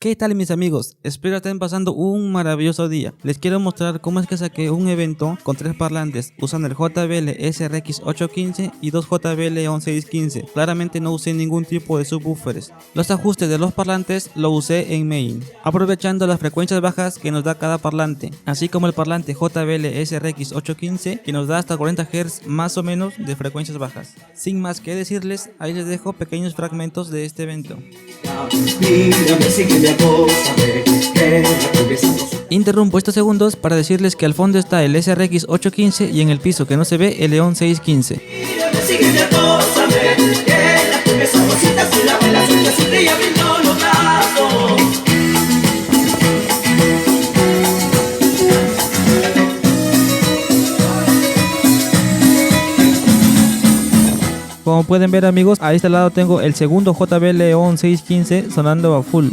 ¿Qué tal mis amigos? Espero estén pasando un maravilloso día. Les quiero mostrar cómo es que saqué un evento con 3 parlantes usando el JBL SRX 815 y 2 JBL 1615. Claramente no usé ningún tipo de subwoofers. Los ajustes de los parlantes lo usé en main, aprovechando las frecuencias bajas que nos da cada parlante, así como el parlante JBL SRX 815 que nos da hasta 40 Hz más o menos de frecuencias bajas. Sin más que decirles, ahí les dejo pequeños fragmentos de este evento. Interrumpo estos segundos para decirles que al fondo está el SRX 815 y en el piso que no se ve el León 615. Como pueden ver amigos, a este lado tengo el segundo JBL León 615 sonando a full.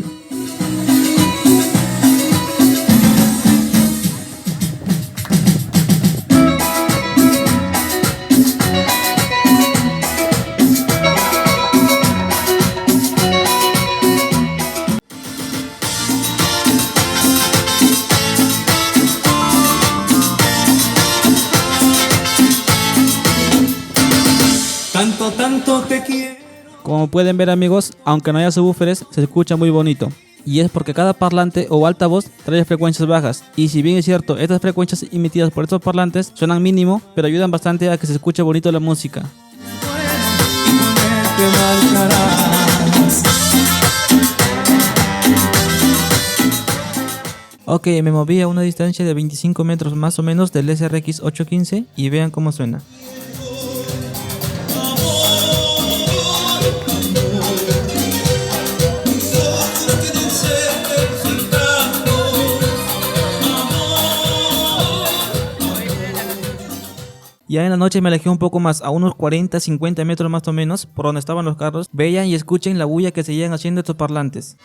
Tanto te quiero. Como pueden ver amigos, aunque no haya subwoofers, se escucha muy bonito. Y es porque cada parlante o altavoz trae frecuencias bajas. Y si bien es cierto, estas frecuencias emitidas por estos parlantes suenan mínimo, pero ayudan bastante a que se escuche bonito la música. Ok, me moví a una distancia de 25 metros más o menos del SRX 815 y vean cómo suena. Ya en la noche me alejé un poco más, a unos 40-50 metros más o menos, por donde estaban los carros. Vean y escuchen la bulla que seguían haciendo estos parlantes.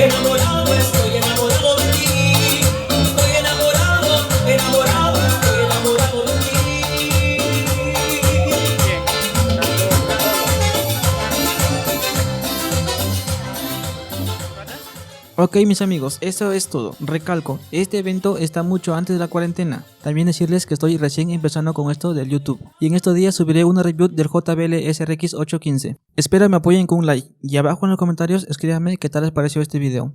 Enamorado, estoy enamorado de ti. Estoy enamorado, estoy enamorado de ti. Ok mis amigos, eso es todo. Recalco, este evento está mucho antes de la cuarentena. También decirles que estoy recién empezando con esto del YouTube. Y en estos días subiré una review del JBL SRX 815. Espero me apoyen con un like y abajo en los comentarios escríbanme qué tal les pareció este video.